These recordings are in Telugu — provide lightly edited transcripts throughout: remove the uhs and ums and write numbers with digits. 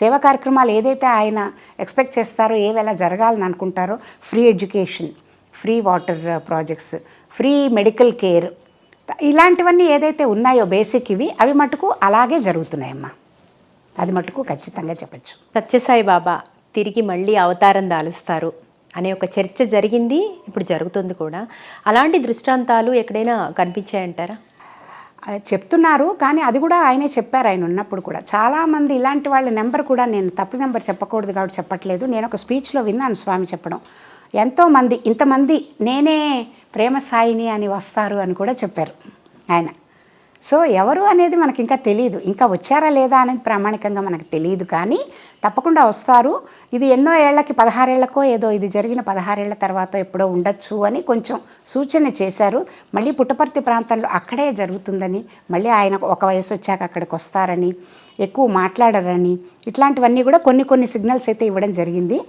సేవా కార్యక్రమాలు ఏదైతే ఆయన ఎక్స్పెక్ట్ చేస్తారో, ఏవి ఎలా జరగాలని అనుకుంటారో, free education, free water projects, free medical care, ఇలాంటివన్నీ ఏదైతే ఉన్నాయో బేసిక్ ఇవి, అవి మటుకు అలాగే జరుగుతున్నాయమ్మా. అది మటుకు ఖచ్చితంగా చెప్పచ్చు. సత్యసాయి బాబా తిరిగి మళ్ళీ అవతారం దాలుస్తారు అనే ఒక చర్చ జరిగింది, ఇప్పుడు జరుగుతుంది కూడా. అలాంటి దృష్టాంతాలు ఎక్కడైనా కనిపించాయంటారా? చెప్తున్నారు, కానీ అది కూడా ఆయనే చెప్పారు ఆయన ఉన్నప్పుడు కూడా. చాలామంది ఇలాంటి వాళ్ళ నెంబర్ కూడా, నేను తప్పు నెంబర్ చెప్పకూడదు కాబట్టి చెప్పట్లేదు, నేను ఒక స్పీచ్లో విన్నాను స్వామి చెప్పడం. ఎంతోమంది ఇంతమంది నేనే ప్రేమ సాయిని అని వస్తారు అని కూడా చెప్పారు ఆయన. సో ఎవరు అనేది మనకి ఇంకా తెలియదు, ఇంకా వచ్చారా లేదా అనేది ప్రామాణికంగా మనకు తెలియదు, కానీ తప్పకుండా వస్తారు. ఇది ఎన్నో ఏళ్లకి 16 ఏళ్లకో ఏదో ఇది జరిగిన 16 ఏళ్ల తర్వాత ఎప్పుడో ఉండొచ్చు అని కొంచెం సూచన చేశారు. మళ్ళీ పుట్టపర్తి ప్రాంతంలో అక్కడే జరుగుతుందని, మళ్ళీ ఆయన ఒక వయసు వచ్చాక అక్కడికి వస్తారని, ఎక్కువ మాట్లాడరని, ఇట్లాంటివన్నీ కూడా కొన్ని సిగ్నల్స్ అయితే ఇవ్వడం జరిగింది.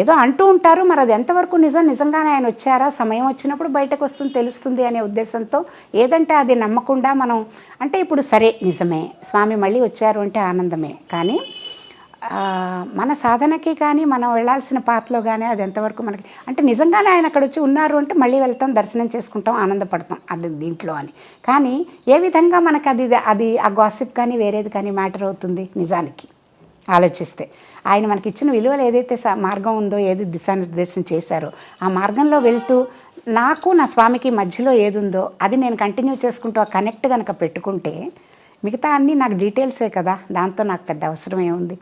ఏదో అంటూ ఉంటారు, మరి అది ఎంతవరకు నిజంగానే ఆయన వచ్చారా, సమయం వచ్చినప్పుడు బయటకు వస్తుంది తెలుస్తుంది అనే ఉద్దేశంతో, ఏదంటే అది నమ్మకుండా మనం అంటే ఇప్పుడు సరే నిజమే స్వామి మళ్ళీ వచ్చారు అంటే ఆనందమే, కానీ మన సాధనకి కానీ మనం వెళ్ళాల్సిన పాత్రలో కానీ అది ఎంతవరకు మనకి అంటే నిజంగానే ఆయన అక్కడ వచ్చి ఉన్నారు అంటే మళ్ళీ వెళ్తాం, దర్శనం చేసుకుంటాం, ఆనందపడతాం అది దీంట్లో అని. కానీ ఏ విధంగా మనకు అది ఆ గాసిప్ కానీ వేరేది కానీ మ్యాటర్ అవుతుంది నిజానికి ఆలోచిస్తే. ఆయన మనకి ఇచ్చిన విలువలు ఏదైతే మార్గం ఉందో, ఏది దిశానిర్దేశం చేశారో ఆ మార్గంలో వెళ్తూ నాకు నా స్వామికి మధ్యలో ఏది ఉందో అది నేను కంటిన్యూ చేసుకుంటూ ఆ కనెక్ట్ కనుక పెట్టుకుంటే మిగతా అన్నీ నాకు డీటెయిల్సే కదా, దాంతో నాకు పెద్ద అవసరం ఏముంది.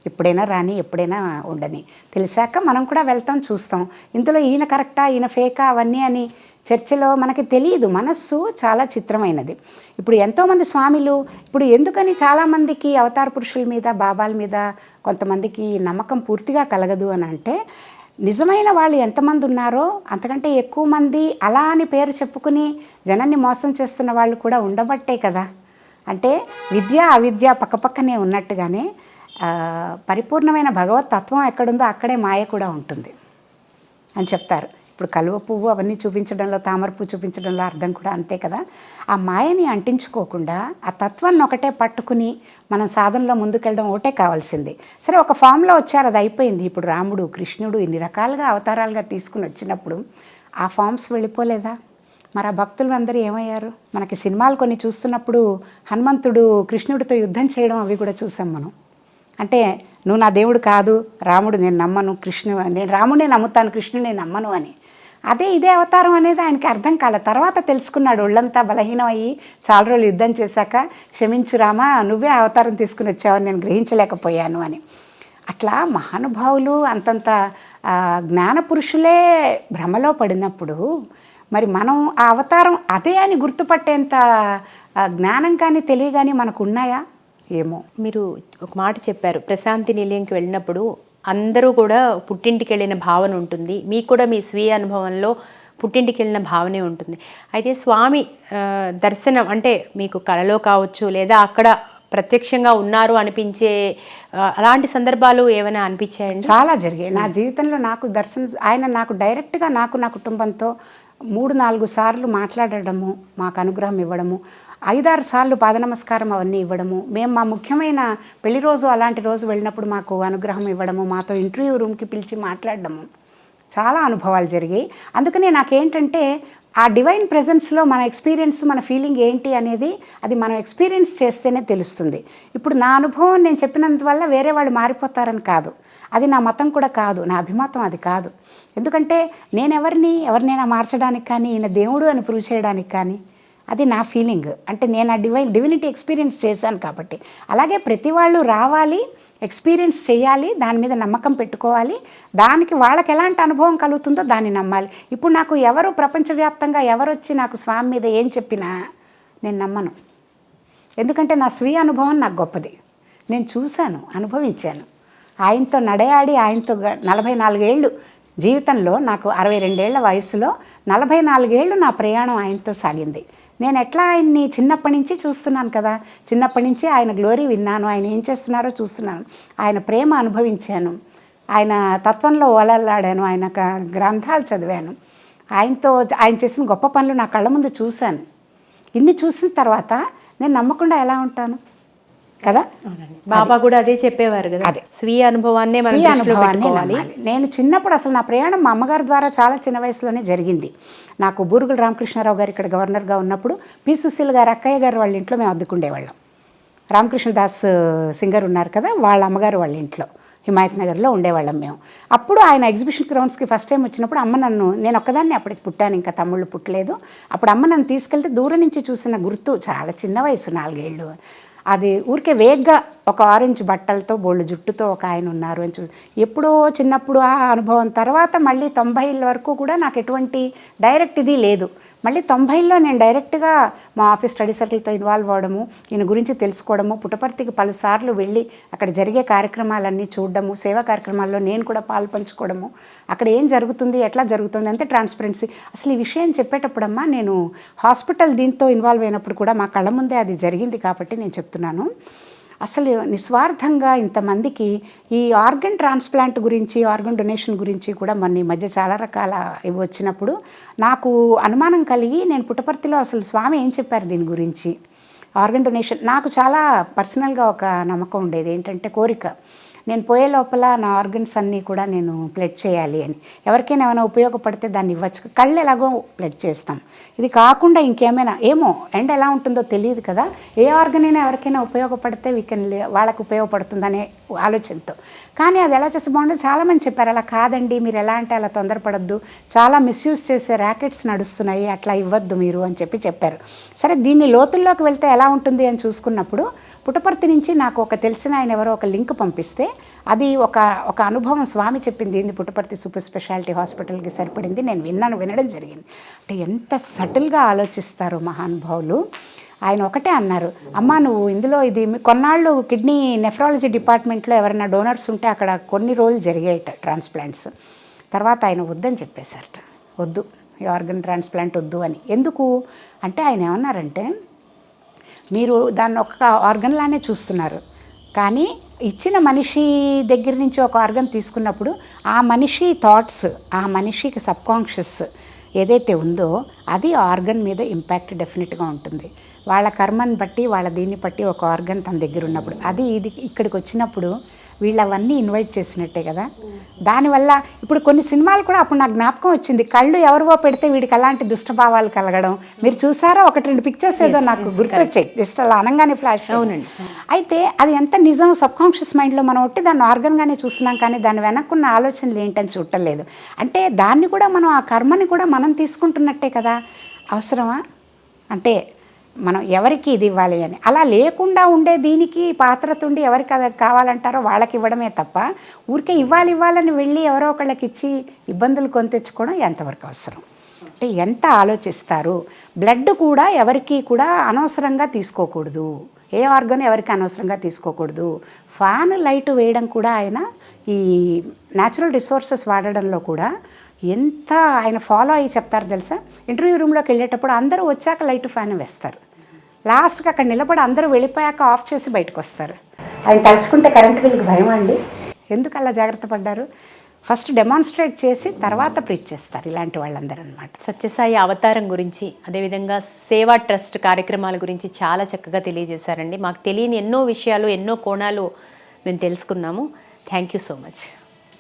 ఎప్పుడైనా రాని ఎప్పుడైనా ఉండని తెలిసాక మనం కూడా వెళ్తాం, చూస్తాం. ఇందులో ఈయన కరెక్టా ఈయన ఫేకా అవన్నీ అని చర్చలో మనకి తెలియదు. మనస్సు చాలా చిత్రమైనది. ఇప్పుడు ఎంతోమంది స్వామిలు ఇప్పుడు ఎందుకని చాలామందికి అవతార పురుషుల మీద బాబాల మీద కొంతమందికి నమ్మకం పూర్తిగా కలగదు అని అంటే, నిజమైన వాళ్ళు ఎంతమంది ఉన్నారో అంతకంటే ఎక్కువ మంది అలా అని పేరు చెప్పుకుని జనాన్ని మోసం చేస్తున్న వాళ్ళు కూడా ఉండబట్టే కదా. అంటే విద్య అవిద్య పక్కపక్కనే ఉన్నట్టుగానే పరిపూర్ణమైన భగవత్ తత్వం ఎక్కడుందో అక్కడే మాయ కూడా ఉంటుంది అని చెప్తారు. ఇప్పుడు కలువ పువ్వు అవన్నీ చూపించడంలో, తామర పువ్వు చూపించడంలో అర్థం కూడా అంతే కదా. ఆ మాయని అంటించుకోకుండా ఆ తత్వాన్ని ఒకటే పట్టుకుని మనం సాధనలో ముందుకెళ్ళడం ఒకటే కావాల్సింది. సరే ఒక ఫామ్లో వచ్చారు, అది అయిపోయింది. ఇప్పుడు రాముడు కృష్ణుడు ఇన్ని రకాలుగా అవతారాలుగా తీసుకుని వచ్చినప్పుడు ఆ ఫామ్స్ వెళ్ళిపోలేదా? మరి ఆ భక్తులు అందరూ ఏమయ్యారు? మనకి సినిమాలు కొన్ని చూస్తున్నప్పుడు హనుమంతుడు కృష్ణుడితో యుద్ధం చేయడం అవి కూడా చూసాం మనం. అంటే నువ్వు నా దేవుడు కాదు, రాముడు నేను నమ్మను, నేను రాముడే నమ్ముతాను, కృష్ణుడు నేను నమ్మను అని. ఇదే అవతారం అనేది ఆయనకి అర్థం కాలే. తర్వాత తెలుసుకున్నాడు, ఒళ్ళంతా బలహీనం అయ్యి చాలా రోజులు యుద్ధం చేశాక, క్షమించు రామా నువ్వే అవతారం తీసుకుని వచ్చావని నేను గ్రహించలేకపోయాను అని. అట్లా మహానుభావులు అంతంత జ్ఞాన పురుషులే భ్రమలో పడినప్పుడు మరి మనం ఆ అవతారం అదే అని గుర్తుపట్టేంత జ్ఞానం కానీ తెలివి కానీ మనకు ఉన్నాయా ఏమో. మీరు ఒక మాట చెప్పారు, ప్రశాంతి నిలయంకి వెళ్ళినప్పుడు అందరూ కూడా పుట్టింటికి వెళ్ళిన భావన ఉంటుంది, మీకు కూడా మీ స్వీయ అనుభవంలో పుట్టింటికి వెళ్ళిన భావనే ఉంటుంది. అయితే స్వామి దర్శనం అంటే మీకు కలలో కావచ్చు లేదా అక్కడ ప్రత్యక్షంగా ఉన్నారు అనిపించే అలాంటి సందర్భాలు ఏమైనా అనిపించాయండి? చాలా జరిగాయి నా జీవితంలో. నాకు దర్శనం ఆయన నాకు డైరెక్ట్గా నా కుటుంబంతో 3-4 సార్లు మాట్లాడడము, మాకు అనుగ్రహం ఇవ్వడము, 5-6 సార్లు పాద నమస్కారం అవన్నీ ఇవ్వడము, మేము మా ముఖ్యమైన పెళ్లి రోజు అలాంటి రోజు వెళ్ళినప్పుడు మాకు అనుగ్రహం ఇవ్వడము, మాతో ఇంటర్వ్యూ రూమ్కి పిలిచి మాట్లాడడము, చాలా అనుభవాలు జరిగాయి. అందుకనే నాకేంటంటే ఆ డివైన్ ప్రెజెన్స్లో మన ఎక్స్పీరియన్స్, మన ఫీలింగ్ ఏంటి అనేది అది మనం ఎక్స్పీరియన్స్ చేస్తేనే తెలుస్తుంది. ఇప్పుడు నా అనుభవం నేను చెప్పినందువల్ల వేరే వాళ్ళు మారిపోతారని కాదు, అది నా మతం కూడా కాదు, నా అభిమతం అది కాదు. ఎందుకంటే నేను ఎవరినైనా మార్చడానికి కానీ ఈయన దేవుడు అని ప్రూవ్ చేయడానికి కానీ, అది నా ఫీలింగ్. అంటే నేను ఆ డివినిటీ ఎక్స్పీరియన్స్ చేశాను కాబట్టి. అలాగే ప్రతి వాళ్ళు రావాలి, ఎక్స్పీరియన్స్ చేయాలి, దాని మీద నమ్మకం పెట్టుకోవాలి, దానికి వాళ్ళకి ఎలాంటి అనుభవం కలుగుతుందో దాన్ని నమ్మాలి. ఇప్పుడు నాకు ఎవరు ప్రపంచవ్యాప్తంగా ఎవరొచ్చి నాకు స్వామి మీద ఏం చెప్పినా నేను నమ్మను. ఎందుకంటే నా స్వీయ అనుభవం నాకు గొప్పది. నేను చూశాను, అనుభవించాను. ఆయనతో నడయాడి, ఆయనతో 44 ఏళ్ళు జీవితంలో, నాకు 62 ఏళ్ల వయసులో 44 ఏళ్ళు నా ప్రయాణం ఆయనతో సాగింది. నేను ఎట్లా ఆయన్ని చిన్నప్పటి నుంచి చూస్తున్నాను కదా, చిన్నప్పటి నుంచి ఆయన గ్లోరీ విన్నాను, ఆయన ఏం చేస్తున్నారో చూస్తున్నాను, ఆయన ప్రేమ అనుభవించాను, ఆయన తత్వంలో ఓలలాడాను, ఆయన గ్రంథాలు చదివాను, ఆయన చేసిన గొప్ప పనులు నా కళ్ళ ముందు చూశాను. ఇన్ని చూసిన తర్వాత నేను నమ్మకుండా ఎలా ఉంటాను? కదా. బాబా కూడా అదే చెప్పేవారు కదా, అదే. స్వీయ అనుభవాన్నే మనం స్వీయ దృష్టిలో అనుభవాన్ని పెట్టుకోవాలి. నమ్మాలి. నేను చిన్నప్పుడు అసలు నా ప్రయాణం మా అమ్మగారి ద్వారా చాలా చిన్న వయసులోనే జరిగింది. నాకు బూరుగుల రామకృష్ణారావు గారు ఇక్కడ గవర్నర్గా ఉన్నప్పుడు పి సుశీల్ గారు అక్కయ్య గారు వాళ్ళ ఇంట్లో మేము అద్దుకుండేవాళ్ళం. రామకృష్ణదాస్ సింగర్ ఉన్నారు కదా, వాళ్ళ అమ్మగారు వాళ్ళ ఇంట్లో హిమాయత్ నగర్లో ఉండేవాళ్ళం మేము. అప్పుడు ఆయన ఎగ్జిబిషన్ గ్రౌండ్స్కి ఫస్ట్ టైం వచ్చినప్పుడు అమ్మ నన్ను, నేను ఒక్కదాన్ని అప్పటికి పుట్టాను, ఇంకా తమ్ముళ్ళు పుట్టలేదు. అప్పుడు అమ్మ నన్ను తీసుకెళ్తే దూరం నుంచి చూసిన గుర్తు, చాలా చిన్న వయసు 4 ఏళ్ళు. అది ఊరికే వేగ్గా ఒక ఆరెంజ్ బట్టలతో బోళ్ళు జుట్టుతో ఒక ఆయన ఉన్నారు అని ఎప్పుడో చిన్నప్పుడు ఆ అనుభవం. తర్వాత మళ్ళీ 90ల వరకు కూడా నాకు ఎటువంటి డైరెక్ట్ ఇది లేదు. మళ్ళీ 90ల్లో నేను డైరెక్ట్గా మా ఆఫీస్ స్టడీ సర్కిల్తో ఇన్వాల్వ్ అవ్వడము, ఈయన గురించి తెలుసుకోవడము, పుట్టపర్తికి పలుసార్లు వెళ్ళి అక్కడ జరిగే కార్యక్రమాలన్నీ చూడడము, సేవా కార్యక్రమాల్లో నేను కూడా పాలు పంచుకోవడము, అక్కడ ఏం జరుగుతుంది, ఎట్లా జరుగుతుంది అంతే ట్రాన్స్పరెన్సీ. అసలు ఈ విషయం చెప్పేటప్పుడమ్మా నేను హాస్పిటల్ దీంతో ఇన్వాల్వ్ అయినప్పుడు కూడా మా కళ్ళ ముందే అది జరిగింది కాబట్టి నేను చెప్తున్నాను. అసలు నిస్వార్థంగా ఇంతమందికి ఈ ఆర్గన్ ట్రాన్స్ప్లాంట్ గురించి, ఆర్గన్ డొనేషన్ గురించి కూడా మన ఈ మధ్య చాలా రకాల ఇవి వచ్చినప్పుడు నాకు అనుమానం కలిగి, నేను పుట్టపర్తిలో అసలు స్వామి ఏం చెప్పారు దీని గురించి, ఆర్గన్ డొనేషన్. నాకు చాలా పర్సనల్గా ఒక నమ్మకం ఉండేది, ఏంటంటే కోరిక, నేను పోయే లోపల నా ఆర్గన్స్ అన్నీ కూడా నేను ప్లెడ్ చేయాలి అని. ఎవరికైనా ఏమైనా ఉపయోగపడితే దాన్ని ఇవ్వచ్చు. కళ్ళు ఎలాగో ప్లెడ్ చేస్తాం, ఇది కాకుండా ఇంకేమైనా, ఏమో ఎండ్ ఎలా ఉంటుందో తెలియదు కదా, ఏ ఆర్గన్ అయినా ఎవరికైనా ఉపయోగపడితే వాళ్ళకి ఉపయోగపడుతుందనే ఆలోచనతో. కానీ అది ఎలా చేస్తే బాగుంటుంది, చాలామంది చెప్పారు అలా కాదండి, మీరు ఎలా అంటే అలా తొందరపడద్దు, చాలా మిస్యూజ్ చేసే ర్యాకెట్స్ నడుస్తున్నాయి, అట్లా ఇవ్వద్దు మీరు అని చెప్పారు. సరే దీన్ని లోతుల్లోకి వెళ్తే ఎలా ఉంటుంది అని చూసుకున్నప్పుడు పుట్టపర్తి నుంచి నాకు ఒక తెలిసిన ఆయన ఎవరో ఒక లింక్ పంపిస్తే, అది ఒక అనుభవం స్వామి చెప్పింది, ఏంది పుట్టపర్తి సూపర్ స్పెషాలిటీ హాస్పిటల్కి సరిపడింది, నేను వినడం జరిగింది. అంటే ఎంత సటిల్గా ఆలోచిస్తారు మహానుభావులు. ఆయన ఒకటే అన్నారు, అమ్మ నువ్వు ఇందులో ఇది కొన్నాళ్ళు కిడ్నీ నెఫ్రాలజీ డిపార్ట్మెంట్లో ఎవరైనా డోనర్స్ ఉంటే అక్కడ కొన్ని రోజులు జరిగాయట ట్రాన్స్ప్లాంట్స్. తర్వాత ఆయన వద్దని చెప్పేశారట, వద్దు ఈ ఆర్గన్ ట్రాన్స్ప్లాంట్ వద్దు అని. ఎందుకు అంటే ఆయన ఏమన్నారంటే, మీరు దాన్ని ఒక ఆర్గన్లానే చూస్తున్నారు, కానీ ఇచ్చిన మనిషి దగ్గర నుంచి ఒక ఆర్గన్ తీసుకున్నప్పుడు ఆ మనిషి థాట్స్, ఆ మనిషికి సబ్కాన్షియస్ ఏదైతే ఉందో అది ఆర్గన్ మీద ఇంపాక్ట్ డెఫినెట్గా ఉంటుంది. వాళ్ళ కర్మని బట్టి, వాళ్ళ దీన్ని బట్టి ఒక ఆర్గన్ తన దగ్గర ఉన్నప్పుడు, అది ఇది ఇక్కడికి వచ్చినప్పుడు వీళ్ళవన్నీ ఇన్వైట్ చేసినట్టే కదా. దానివల్ల ఇప్పుడు కొన్ని సినిమాలు కూడా అప్పుడు నాకు జ్ఞాపకం వచ్చింది, కళ్ళు ఎవరివో పెడితే వీడికి అలాంటి దుష్టభావాలు కలగడం. మీరు చూసారా, 1-2 పిక్చర్స్ ఏదో నాకు గుర్తొచ్చాయి, జస్ట్ అలా అనగానే ఫ్లాష్. అవునండి. అయితే అది ఎంత నిజం, సబ్కాన్షియస్ మైండ్లో మనం ఒట్టి దాన్ని ఆర్గన్గానే చూస్తున్నాం, కానీ దాని వెనక్కున్న ఆలోచనలు ఏంటని చూడలేదు. అంటే దాన్ని కూడా మనం, ఆ కర్మని కూడా మనం తీసుకుంటున్నట్టే కదా. అవసరమా అంటే మనం ఎవరికి ఇది ఇవ్వాలి అని, అలా లేకుండా ఉండే దీనికి పాత్రత ఉండి ఎవరికి అది కావాలంటారో వాళ్ళకి ఇవ్వడమే తప్ప, ఊరికే ఇవ్వాలని వెళ్ళి ఎవరో ఒకళ్ళకి ఇచ్చి ఇబ్బందులు కొని తెచ్చుకోవడం ఎంతవరకు అవసరం. అంటే ఎంత ఆలోచిస్తారు. బ్లడ్ కూడా ఎవరికి కూడా అనవసరంగా తీసుకోకూడదు, ఏ ఆర్గన్ ఎవరికి అనవసరంగా తీసుకోకూడదు. ఫ్యాన్ లైట్ వేయడం కూడా ఆయన ఈ న్యాచురల్ రిసోర్సెస్ వాడడంలో కూడా ఎంత ఆయన ఫాలో అయ్యి చెప్తారు తెలుసా. ఇంటర్వ్యూ రూమ్లోకి వెళ్ళేటప్పుడు అందరూ వచ్చాక లైట్ ఫ్యాన్ వేస్తారు, లాస్ట్కి అక్కడ నిలబడి అందరూ వెళ్ళిపోయాక ఆఫ్ చేసి బయటకు వస్తారు. ఆయన తలుచుకుంటే కరెంట్ బిల్కి భయం అండి. ఎందుకు అలా జాగ్రత్త పడ్డారు, ఫస్ట్ డెమాన్స్ట్రేట్ చేసి తర్వాత ప్రీచ్ చేస్తారు ఇలాంటి వాళ్ళందరూ అనమాట. సత్యసాయి అవతారం గురించి, అదేవిధంగా సేవా ట్రస్ట్ కార్యక్రమాల గురించి చాలా చక్కగా తెలియజేశారండి. మాకు తెలియని ఎన్నో విషయాలు, ఎన్నో కోణాలు మేము తెలుసుకున్నాము. Thank you so much.